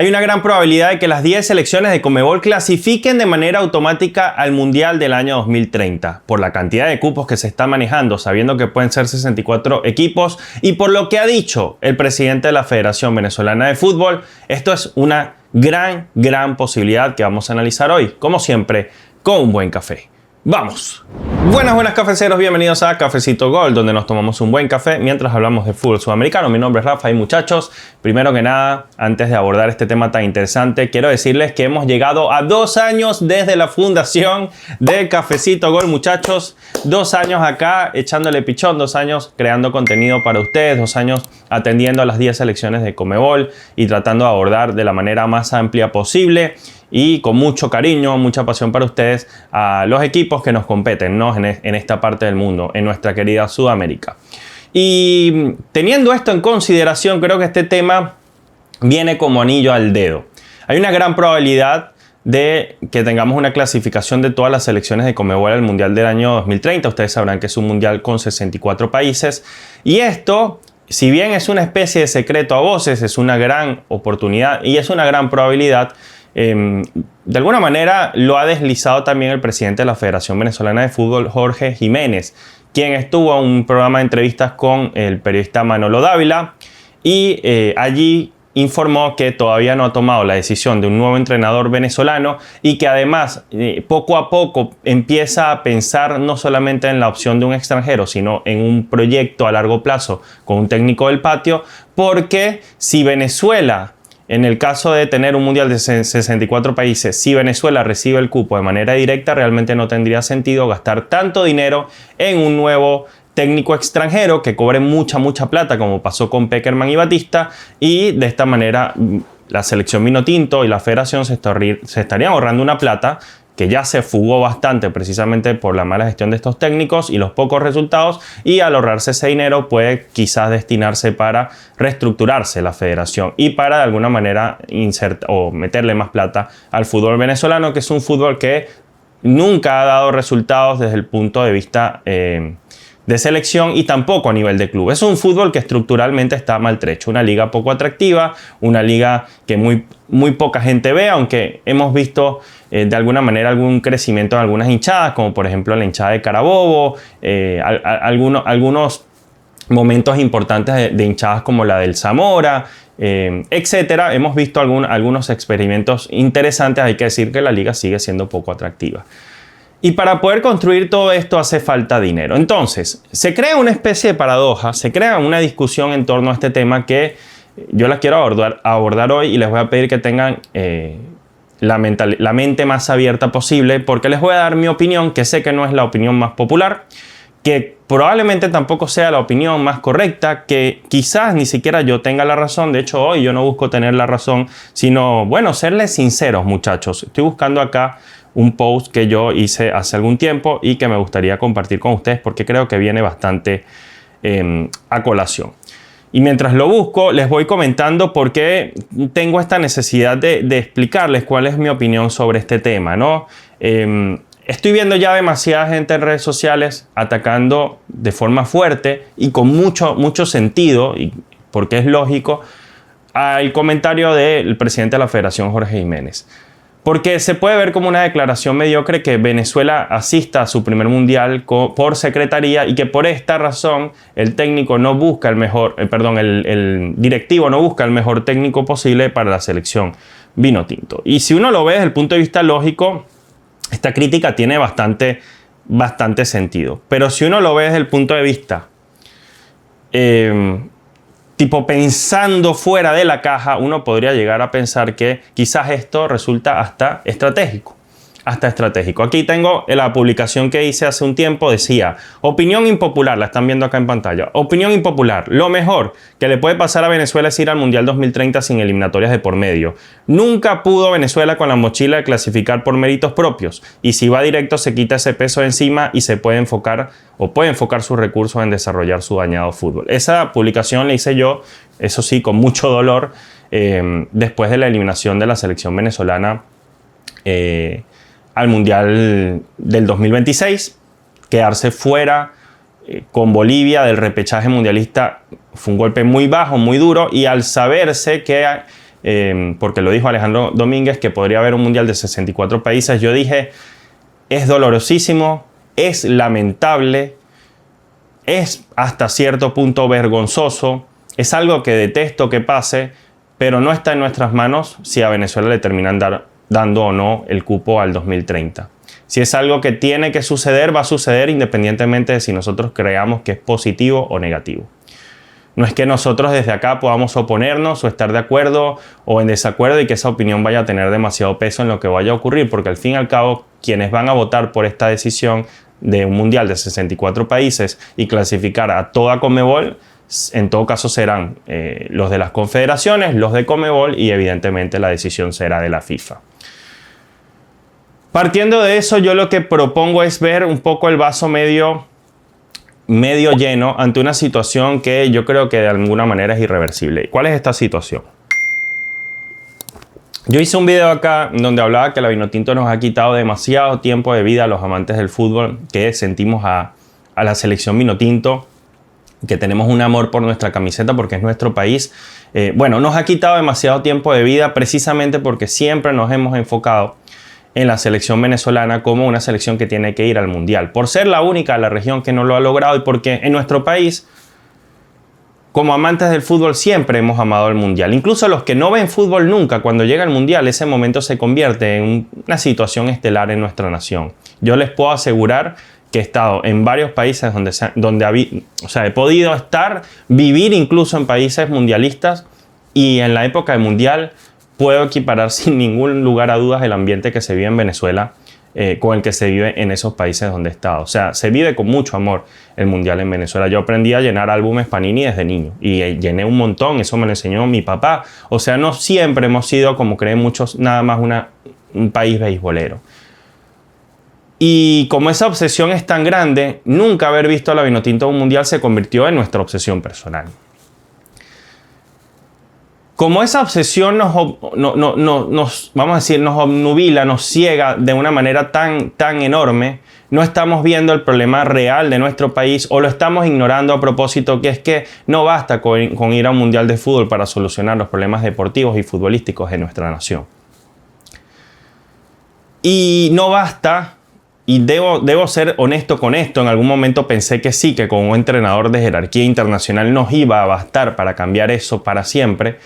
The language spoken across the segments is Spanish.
Hay una gran probabilidad de que las 10 selecciones de Conmebol clasifiquen de manera automática al Mundial del año 2030, por la cantidad de cupos que se está manejando, sabiendo que pueden ser 64 equipos, y por lo que ha dicho el presidente de la Federación Venezolana de Fútbol. Esto es una gran posibilidad que vamos a analizar hoy, como siempre, con un buen café. ¡Vamos! Buenas cafeceros, bienvenidos a Cafecito Gol, donde nos tomamos un buen café mientras hablamos de fútbol sudamericano. Mi nombre es Rafa y muchachos, primero que nada, antes de abordar este tema tan interesante, quiero decirles que hemos llegado a 2 años desde la fundación de Cafecito Gol, muchachos. 2 años acá echándole pichón, 2 años creando contenido para ustedes, 2 años atendiendo a las 10 selecciones de Conmebol y tratando de abordar de la manera más amplia posible y con mucho cariño, mucha pasión para ustedes a los equipos que nos competen, ¿no? en esta parte del mundo, en nuestra querida Sudamérica. Y teniendo esto en consideración, creo que este tema viene como anillo al dedo. Hay una gran probabilidad de que tengamos una clasificación de todas las selecciones de Conmebol al Mundial del año 2030. Ustedes sabrán que es un mundial con 64 países. Y esto, si bien es una especie de secreto a voces, es una gran oportunidad y es una gran probabilidad. De alguna manera lo ha deslizado también el presidente de la Federación Venezolana de Fútbol, Jorge Jiménez, quien estuvo en un programa de entrevistas con el periodista Manolo Dávila y allí informó que todavía no ha tomado la decisión de un nuevo entrenador venezolano y que además poco a poco empieza a pensar no solamente en la opción de un extranjero, sino en un proyecto a largo plazo con un técnico del patio, porque si Venezuela, en el caso de tener un mundial de 64 países, si Venezuela recibe el cupo de manera directa, realmente no tendría sentido gastar tanto dinero en un nuevo técnico extranjero que cobre mucha plata, como pasó con Pekerman y Batista, y de esta manera la selección Vinotinto y la federación se estarían ahorrando una plata que ya se fugó bastante precisamente por la mala gestión de estos técnicos y los pocos resultados, y al ahorrarse ese dinero puede quizás destinarse para reestructurarse la federación y para de alguna manera meterle más plata al fútbol venezolano, que es un fútbol que nunca ha dado resultados desde el punto de vista de selección y tampoco a nivel de club. Es un fútbol que estructuralmente está maltrecho, una liga poco atractiva, una liga que muy poca gente ve, aunque hemos visto de alguna manera algún crecimiento en algunas hinchadas, como por ejemplo la hinchada de Carabobo, algunos momentos importantes de hinchadas como la del Zamora, etcétera. Hemos visto algunos experimentos interesantes. Hay que decir que la liga sigue siendo poco atractiva. Y para poder construir todo esto hace falta dinero. Entonces, se crea una especie de paradoja, se crea una discusión en torno a este tema que yo la quiero abordar hoy, y les voy a pedir que tengan la mente más abierta posible, porque les voy a dar mi opinión, que sé que no es la opinión más popular, que probablemente tampoco sea la opinión más correcta, que quizás ni siquiera yo tenga la razón. De hecho, hoy yo no busco tener la razón, sino, bueno, serles sinceros, muchachos. Estoy buscando acá un post que yo hice hace algún tiempo y que me gustaría compartir con ustedes porque creo que viene bastante a colación. Y mientras lo busco, les voy comentando por qué tengo esta necesidad de explicarles cuál es mi opinión sobre este tema, ¿no? Estoy viendo ya demasiada gente en redes sociales atacando de forma fuerte y con mucho sentido, y porque es lógico, al comentario del presidente de la Federación, Jorge Jiménez. Porque se puede ver como una declaración mediocre que Venezuela asista a su primer mundial por secretaría y que por esta razón el técnico no busca el directivo no busca el mejor técnico posible para la selección Vinotinto. Y si uno lo ve desde el punto de vista lógico, esta crítica tiene bastante sentido. Pero si uno lo ve desde el punto de vista tipo pensando fuera de la caja, uno podría llegar a pensar que quizás esto resulta hasta estratégico. Aquí tengo la publicación que hice hace un tiempo, decía: opinión impopular, la están viendo acá en pantalla. Opinión impopular: lo mejor que le puede pasar a Venezuela es ir al Mundial 2030 sin eliminatorias de por medio. Nunca pudo Venezuela con la mochila de clasificar por méritos propios, y si va directo se quita ese peso de encima y se puede enfocar sus recursos en desarrollar su dañado fútbol. Esa publicación la hice yo, eso sí, con mucho dolor, después de la eliminación de la selección venezolana al Mundial del 2026, quedarse fuera con Bolivia del repechaje mundialista fue un golpe muy bajo, muy duro, y al saberse que porque lo dijo Alejandro Domínguez, que podría haber un mundial de 64 países. Yo dije, es dolorosísimo, es lamentable, es hasta cierto punto vergonzoso, es algo que detesto que pase, pero no está en nuestras manos si a Venezuela le terminan dando o no el cupo al 2030. Si es algo que tiene que suceder, va a suceder independientemente de si nosotros creamos que es positivo o negativo. No es que nosotros desde acá podamos oponernos o estar de acuerdo o en desacuerdo y que esa opinión vaya a tener demasiado peso en lo que vaya a ocurrir, porque al fin y al cabo quienes van a votar por esta decisión de un mundial de 64 países y clasificar a toda Conmebol, en todo caso serán los de las confederaciones, los de Conmebol y evidentemente la decisión será de la FIFA. Partiendo de eso, yo lo que propongo es ver un poco el vaso medio lleno ante una situación que yo creo que de alguna manera es irreversible. ¿Cuál es esta situación? Yo hice un video acá donde hablaba que la Vinotinto nos ha quitado demasiado tiempo de vida a los amantes del fútbol, que sentimos a la selección Vinotinto, que tenemos un amor por nuestra camiseta porque es nuestro país. Bueno, nos ha quitado demasiado tiempo de vida precisamente porque siempre nos hemos enfocado en la selección venezolana como una selección que tiene que ir al mundial, por ser la única de la región que no lo ha logrado y porque en nuestro país, como amantes del fútbol, siempre hemos amado el mundial. Incluso los que no ven fútbol nunca, cuando llega el mundial, ese momento se convierte en una situación estelar en nuestra nación. Yo les puedo asegurar que he estado en varios países donde he podido vivir incluso en países mundialistas, y en la época del mundial puedo equiparar sin ningún lugar a dudas el ambiente que se vive en Venezuela con el que se vive en esos países donde he estado. O sea, se vive con mucho amor el mundial en Venezuela. Yo aprendí a llenar álbumes Panini desde niño y llené un montón, eso me lo enseñó mi papá. O sea, no siempre hemos sido, como creen muchos, nada más un país beisbolero. Y como esa obsesión es tan grande, nunca haber visto a la Vinotinto en un mundial se convirtió en nuestra obsesión personal. Como esa obsesión nos obnubila, nos ciega de una manera tan enorme, no estamos viendo el problema real de nuestro país o lo estamos ignorando a propósito, que es que no basta con ir a un mundial de fútbol para solucionar los problemas deportivos y futbolísticos de nuestra nación. Y no basta, y debo ser honesto con esto, en algún momento pensé que sí, que con un entrenador de jerarquía internacional nos iba a bastar para cambiar eso para siempre.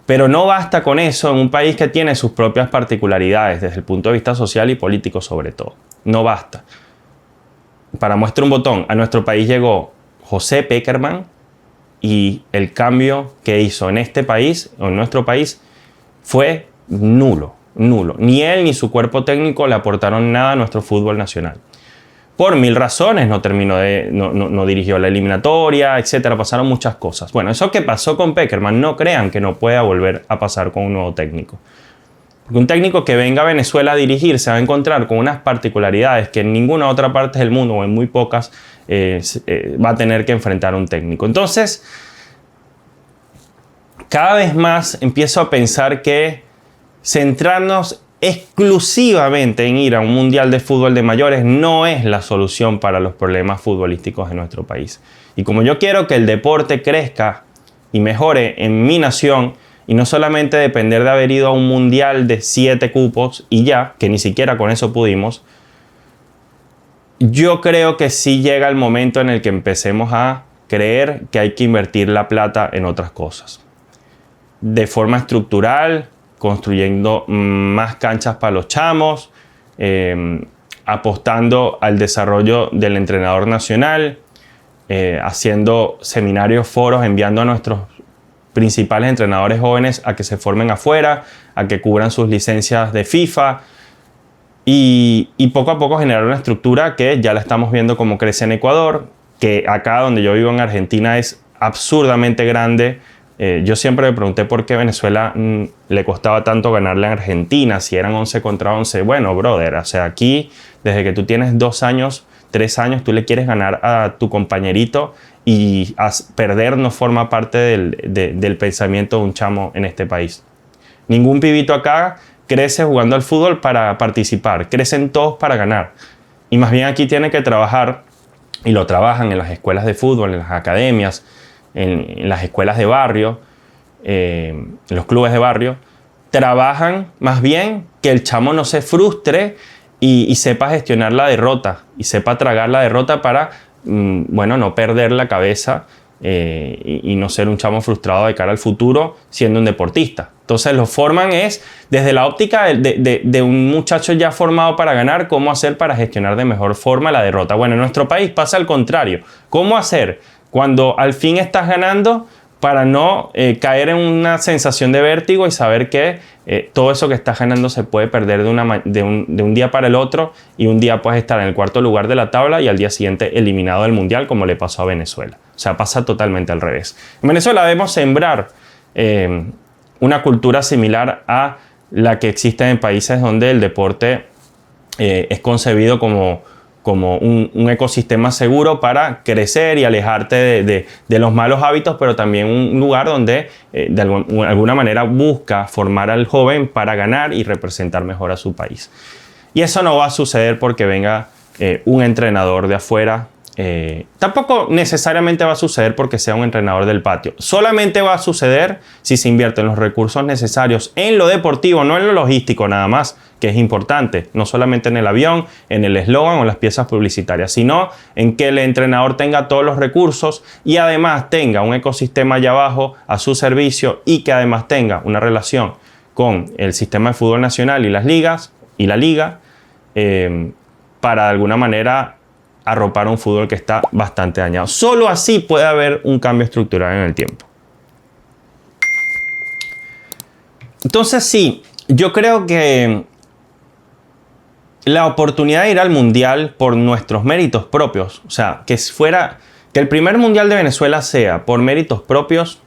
Pero no basta con eso en un país que tiene sus propias particularidades desde el punto de vista social y político sobre todo. No basta. Para muestra un botón, a nuestro país llegó José Pekerman y el cambio que hizo en este país, o en nuestro país, fue nulo. Ni él ni su cuerpo técnico le aportaron nada a nuestro fútbol nacional. Por mil razones, no dirigió la eliminatoria, etcétera. Pasaron muchas cosas. Bueno, eso que pasó con Pekerman, no crean que no pueda volver a pasar con un nuevo técnico. Porque un técnico que venga a Venezuela a dirigir se va a encontrar con unas particularidades que en ninguna otra parte del mundo, o en muy pocas, va a tener que enfrentar un técnico. Entonces, cada vez más empiezo a pensar que centrarnos exclusivamente en ir a un mundial de fútbol de mayores no es la solución para los problemas futbolísticos de nuestro país. Y como yo quiero que el deporte crezca y mejore en mi nación, y no solamente depender de haber ido a un mundial de 7 cupos y ya, que ni siquiera con eso pudimos, yo creo que sí llega el momento en el que empecemos a creer que hay que invertir la plata en otras cosas. De forma estructural, construyendo más canchas para los chamos, apostando al desarrollo del entrenador nacional, haciendo seminarios, foros, enviando a nuestros principales entrenadores jóvenes a que se formen afuera, a que cubran sus licencias de FIFA y poco a poco generar una estructura que ya la estamos viendo como crece en Ecuador, que acá donde yo vivo en Argentina es absurdamente grande. Yo siempre me pregunté por qué Venezuela le costaba tanto ganarle a Argentina, si eran 11 contra 11. Bueno, brother, o sea, aquí desde que tú tienes 2 años, 3 años, tú le quieres ganar a tu compañerito y perder no forma parte del pensamiento de un chamo en este país. Ningún pibito acá crece jugando al fútbol para participar, crecen todos para ganar. Y más bien aquí tienen que trabajar, y lo trabajan en las escuelas de fútbol, en las academias, en las escuelas de barrio, los clubes de barrio, trabajan más bien que el chamo no se frustre y sepa gestionar la derrota y sepa tragar la derrota para, bueno, no perder la cabeza y no ser un chamo frustrado de cara al futuro siendo un deportista. Entonces lo forman es desde la óptica de un muchacho ya formado para ganar, cómo hacer para gestionar de mejor forma la derrota. Bueno, en nuestro país pasa al contrario. ¿Cómo hacer cuando al fin estás ganando para no caer en una sensación de vértigo y saber que todo eso que estás ganando se puede perder de un día para el otro, y un día puedes estar en el cuarto lugar de la tabla y al día siguiente eliminado del mundial, como le pasó a Venezuela? O sea, pasa totalmente al revés. En Venezuela debemos sembrar una cultura similar a la que existe en países donde el deporte es concebido como un ecosistema seguro para crecer y alejarte de los malos hábitos, pero también un lugar donde de alguna manera busca formar al joven para ganar y representar mejor a su país. Y eso no va a suceder porque venga un entrenador de afuera. Tampoco necesariamente va a suceder porque sea un entrenador del patio. Solamente va a suceder si se invierten los recursos necesarios en lo deportivo, no en lo logístico nada más, que es importante, no solamente en el avión, en el eslogan o en las piezas publicitarias, sino en que el entrenador tenga todos los recursos y además tenga un ecosistema allá abajo a su servicio, y que además tenga una relación con el sistema de fútbol nacional y las ligas y la liga, para de alguna manera arropar un fútbol que está bastante dañado. Solo así puede haber un cambio estructural en el tiempo. Entonces sí, yo creo que la oportunidad de ir al mundial por nuestros méritos propios, o sea, que el primer mundial de Venezuela sea por méritos propios,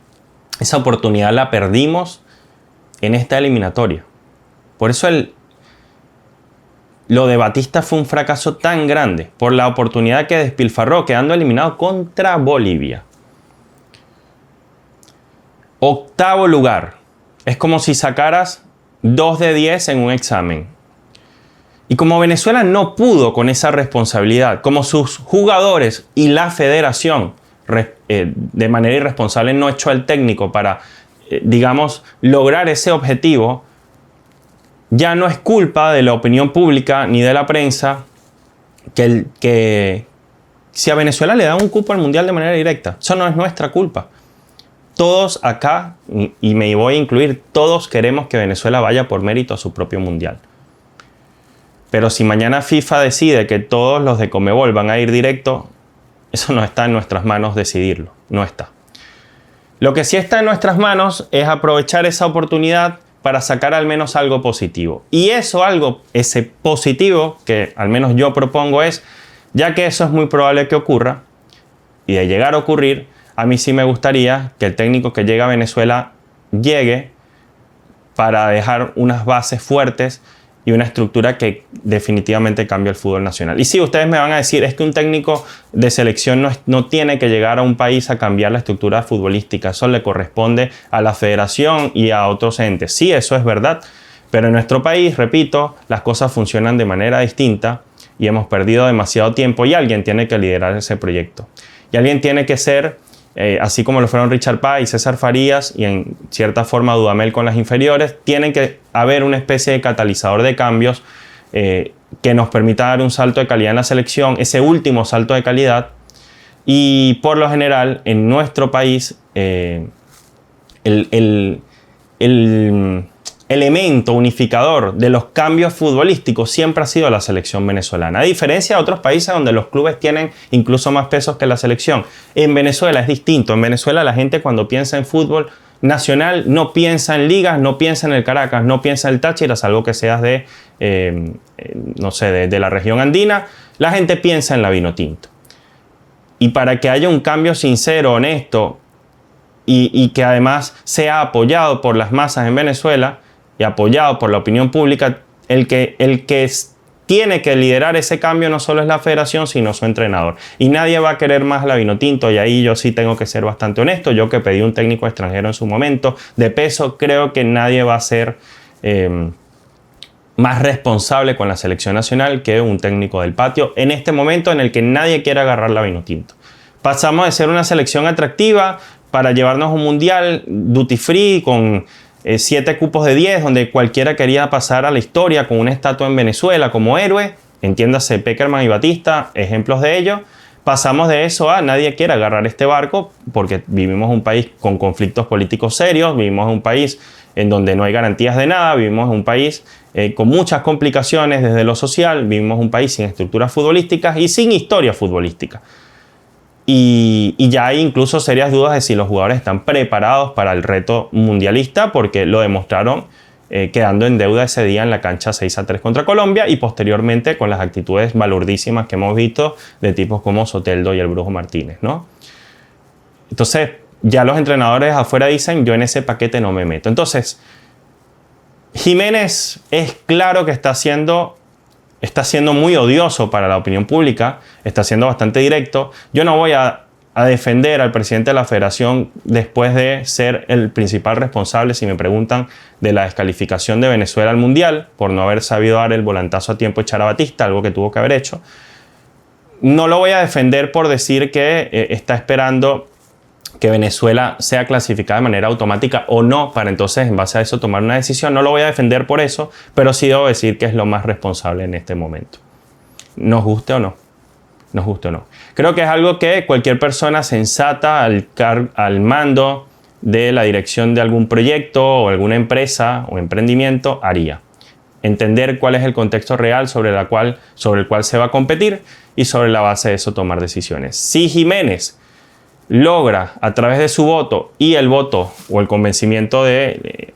esa oportunidad la perdimos en esta eliminatoria. Por eso lo de Batista fue un fracaso tan grande, por la oportunidad que despilfarró, quedando eliminado contra Bolivia. 8º lugar. Es como si sacaras 2 de 10 en un examen. Y como Venezuela no pudo con esa responsabilidad, como sus jugadores y la federación de manera irresponsable no echó al técnico para, digamos, lograr ese objetivo, ya no es culpa de la opinión pública ni de la prensa que si a Venezuela le dan un cupo al mundial de manera directa. Eso no es nuestra culpa. Todos acá, y me voy a incluir, todos queremos que Venezuela vaya por mérito a su propio mundial. Pero si mañana FIFA decide que todos los de Conmebol van a ir directo, eso no está en nuestras manos decidirlo. No está. Lo que sí está en nuestras manos es aprovechar esa oportunidad para sacar al menos algo positivo. Y ese positivo que al menos yo propongo es, ya que eso es muy probable que ocurra, y de llegar a ocurrir, a mí sí me gustaría que el técnico que llegue a Venezuela llegue para dejar unas bases fuertes y una estructura que definitivamente cambie el fútbol nacional. Y sí, ustedes me van a decir, es que un técnico de selección no tiene que llegar a un país a cambiar la estructura futbolística. Eso le corresponde a la federación y a otros entes. Sí, eso es verdad. Pero en nuestro país, repito, las cosas funcionan de manera distinta y hemos perdido demasiado tiempo, y alguien tiene que liderar ese proyecto. Y alguien tiene que ser, así como lo fueron Richard Paz y César Farías, y en cierta forma Dudamel con las inferiores, tienen que haber una especie de catalizador de cambios que nos permita dar un salto de calidad en la selección, ese último salto de calidad. Y por lo general, en nuestro país, el elemento unificador de los cambios futbolísticos siempre ha sido la selección venezolana. A diferencia de otros países donde los clubes tienen incluso más pesos que la selección, en Venezuela es distinto. En Venezuela la gente, cuando piensa en fútbol nacional, no piensa en ligas, no piensa en el Caracas, no piensa en el Táchira, salvo que seas de la región andina. La gente piensa en la Vinotinto. Y para que haya un cambio sincero, honesto, y que además sea apoyado por las masas en Venezuela y apoyado por la opinión pública, el que tiene que liderar ese cambio no solo es la federación, sino su entrenador. Y nadie va a querer más la Vinotinto, y ahí yo sí tengo que ser bastante honesto. Yo, que pedí un técnico extranjero en su momento de peso, creo que nadie va a ser más responsable con la selección nacional que un técnico del patio en este momento en el que nadie quiere agarrar la Vinotinto. Pasamos de ser una selección atractiva para llevarnos a un mundial duty free con 7 cupos de 10, donde cualquiera quería pasar a la historia con una estatua en Venezuela como héroe, entiéndase Pekerman y Batista, ejemplos de ello. Pasamos de eso a nadie quiere agarrar este barco porque vivimos en un país con conflictos políticos serios, vivimos en un país en donde no hay garantías de nada, vivimos en un país con muchas complicaciones desde lo social, vivimos en un país sin estructuras futbolísticas y sin historia futbolística. Y ya hay incluso serias dudas de si los jugadores están preparados para el reto mundialista porque lo demostraron quedando en deuda ese día en la cancha 6-3 contra Colombia y posteriormente con las actitudes balurdísimas que hemos visto de tipos como Soteldo y el Brujo Martínez, ¿no? Entonces, ya los entrenadores afuera dicen, yo en ese paquete no me meto. Entonces, Jiménez es claro que está siendo muy odioso para la opinión pública, está siendo bastante directo. Yo no voy a defender al presidente de la federación después de ser el principal responsable, si me preguntan, de la descalificación de Venezuela al Mundial, por no haber sabido dar el volantazo a tiempo echar a Batista, algo que tuvo que haber hecho. No lo voy a defender por decir que está esperando que Venezuela sea clasificada de manera automática o no, para entonces en base a eso tomar una decisión. No lo voy a defender por eso, pero sí debo decir que es lo más responsable en este momento. Nos guste o no. Nos guste o no. Creo que es algo que cualquier persona sensata al mando de la dirección de algún proyecto o alguna empresa o emprendimiento haría. Entender cuál es el contexto real sobre el cual se va a competir y sobre la base de eso tomar decisiones. Si Jiménez logra a través de su voto y el voto o el convencimiento de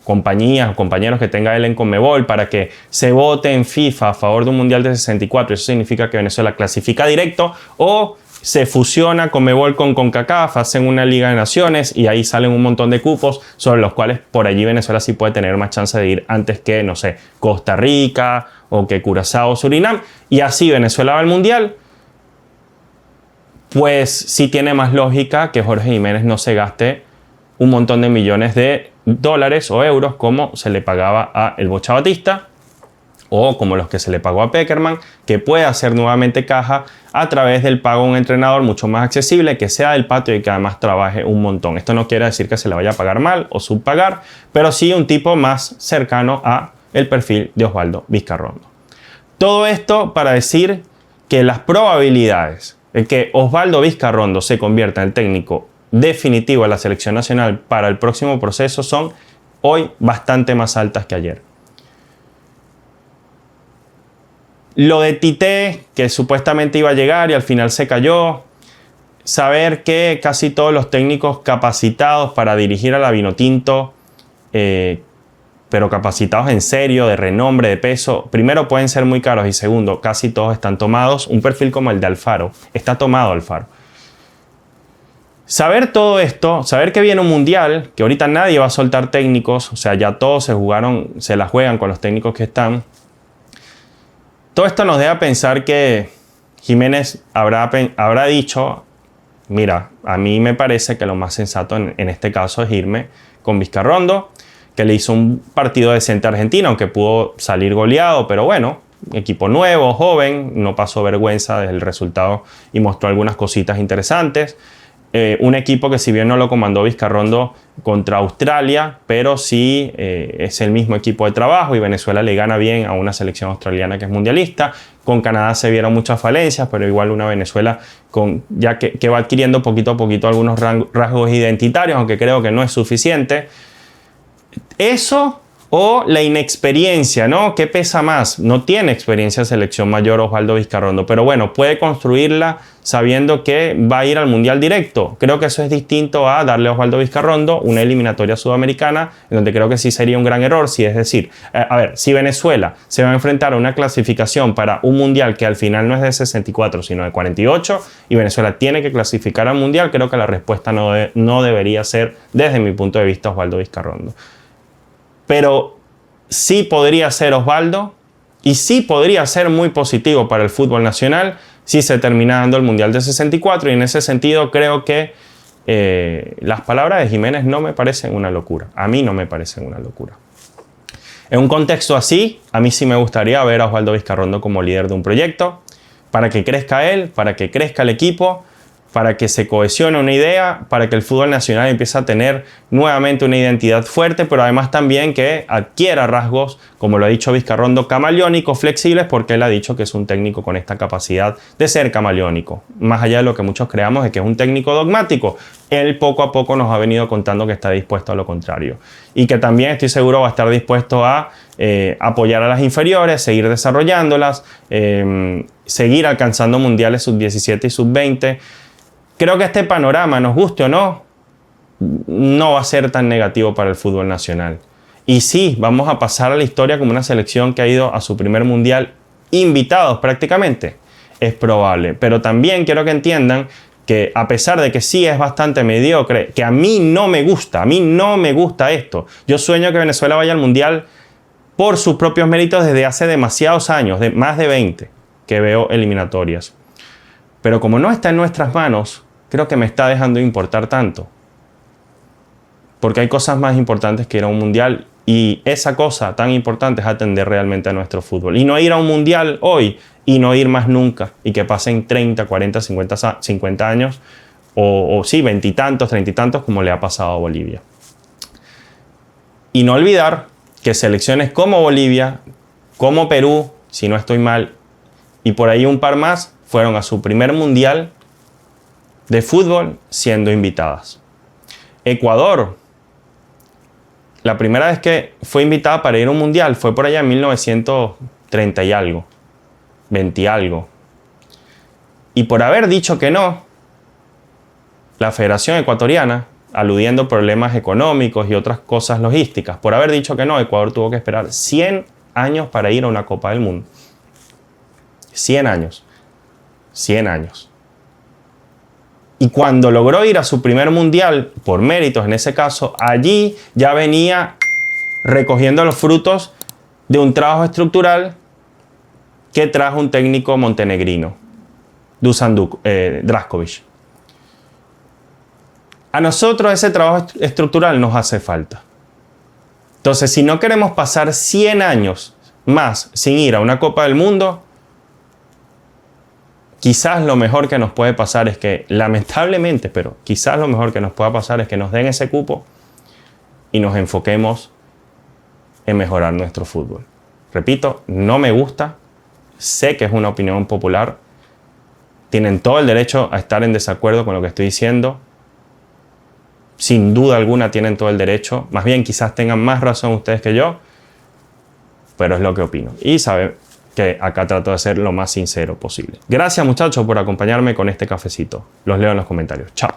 compañías o compañeros que tenga él en Conmebol para que se vote en FIFA a favor de un Mundial de 64, eso significa que Venezuela clasifica directo, o se fusiona Conmebol con CONCACAF, hacen una Liga de Naciones y ahí salen un montón de cupos sobre los cuales por allí Venezuela sí puede tener más chance de ir antes que, no sé, Costa Rica o que Curazao o Surinam, y así Venezuela va al Mundial. Pues sí tiene más lógica que Jorge Jiménez no se gaste un montón de millones de dólares o euros como se le pagaba a el Bocha Batista o como los que se le pagó a Pekerman, que puede hacer nuevamente caja a través del pago a un entrenador mucho más accesible, que sea del patio y que además trabaje un montón. Esto no quiere decir que se le vaya a pagar mal o subpagar, pero sí un tipo más cercano a el perfil de Osvaldo Vizcarrondo. Todo esto para decir que las probabilidades de que Osvaldo Vizcarrondo se convierta en el técnico definitivo de la selección nacional para el próximo proceso son hoy bastante más altas que ayer. Lo de Tite, que supuestamente iba a llegar y al final se cayó. Saber que casi todos los técnicos capacitados para dirigir a la Vinotinto, pero capacitados en serio, de renombre, de peso, primero pueden ser muy caros y segundo, casi todos están tomados. Un perfil como el de Alfaro, está tomado Alfaro. Saber todo esto, saber que viene un mundial, que ahorita nadie va a soltar técnicos, o sea, ya todos se la juegan con los técnicos que están. Todo esto nos deja pensar que Jiménez habrá dicho, mira, a mí me parece que lo más sensato en este caso es irme con Vizcarrondo, que le hizo un partido decente a Argentina, aunque pudo salir goleado, pero bueno, equipo nuevo, joven, no pasó vergüenza desde el resultado y mostró algunas cositas interesantes. Un equipo que si bien no lo comandó Vizcarrondo contra Australia, pero sí es el mismo equipo de trabajo y Venezuela le gana bien a una selección australiana que es mundialista. Con Canadá se vieron muchas falencias, pero igual una Venezuela ya que va adquiriendo poquito a poquito algunos rasgos identitarios, aunque creo que no es suficiente. Eso o la inexperiencia, ¿no? ¿Qué pesa más? No tiene experiencia en selección mayor Osvaldo Vizcarrondo, pero bueno, puede construirla sabiendo que va a ir al Mundial directo. Creo que eso es distinto a darle a Osvaldo Vizcarrondo una eliminatoria sudamericana, en donde creo que sí sería un gran error. Si es decir, si Venezuela se va a enfrentar a una clasificación para un Mundial que al final no es de 64, sino de 48, y Venezuela tiene que clasificar al Mundial, creo que la respuesta no debería ser, desde mi punto de vista, Osvaldo Vizcarrondo. Pero sí podría ser Osvaldo y sí podría ser muy positivo para el fútbol nacional si se termina dando el Mundial de 64, y en ese sentido creo que las palabras de Jiménez no me parecen una locura. A mí no me parecen una locura. En un contexto así, a mí sí me gustaría ver a Osvaldo Vizcarrondo como líder de un proyecto para que crezca él, para que crezca el equipo, para que se cohesione una idea, para que el fútbol nacional empiece a tener nuevamente una identidad fuerte, pero además también que adquiera rasgos, como lo ha dicho Vizcarrondo, camaleónicos, flexibles, porque él ha dicho que es un técnico con esta capacidad de ser camaleónico. Más allá de lo que muchos creamos de que es un técnico dogmático, él poco a poco nos ha venido contando que está dispuesto a lo contrario. Y que también estoy seguro va a estar dispuesto a apoyar a las inferiores, seguir desarrollándolas, seguir alcanzando mundiales sub-17 y sub-20. Creo que este panorama, nos guste o no, no va a ser tan negativo para el fútbol nacional. Y sí, vamos a pasar a la historia como una selección que ha ido a su primer mundial invitados prácticamente. Es probable, pero también quiero que entiendan que a pesar de que sí es bastante mediocre, que a mí no me gusta esto. Yo sueño que Venezuela vaya al mundial por sus propios méritos desde hace demasiados años, de más de 20, que veo eliminatorias. Pero como no está en nuestras manos, creo que me está dejando de importar tanto. Porque hay cosas más importantes que ir a un mundial, y esa cosa tan importante es atender realmente a nuestro fútbol. Y no ir a un mundial hoy y no ir más nunca, y que pasen 30, 40, 50 años, o sí, 20 y tantos, 30 y tantos, como le ha pasado a Bolivia. Y no olvidar que selecciones como Bolivia, como Perú, si no estoy mal, y por ahí un par más, fueron a su primer mundial de fútbol siendo invitadas. Ecuador, la primera vez que fue invitada para ir a un mundial fue por allá en 1930 y algo, 20 y algo. Y por haber dicho que no, la Federación Ecuatoriana, aludiendo problemas económicos y otras cosas logísticas, por haber dicho que no, Ecuador tuvo que esperar 100 años para ir a una Copa del Mundo. 100 años. 100 años. Y cuando logró ir a su primer mundial, por méritos en ese caso, allí ya venía recogiendo los frutos de un trabajo estructural que trajo un técnico montenegrino, Dusan Drašković. A nosotros ese trabajo estructural nos hace falta. Entonces, si no queremos pasar 100 años más sin ir a una Copa del Mundo, quizás lo mejor que nos puede pasar es que, lamentablemente, pero quizás lo mejor que nos pueda pasar es que nos den ese cupo y nos enfoquemos en mejorar nuestro fútbol. Repito, no me gusta, sé que es una opinión popular, tienen todo el derecho a estar en desacuerdo con lo que estoy diciendo, sin duda alguna tienen todo el derecho, más bien quizás tengan más razón ustedes que yo, pero es lo que opino. Y saben que acá trato de ser lo más sincero posible. Gracias muchachos por acompañarme con este cafecito. Los leo en los comentarios. Chao.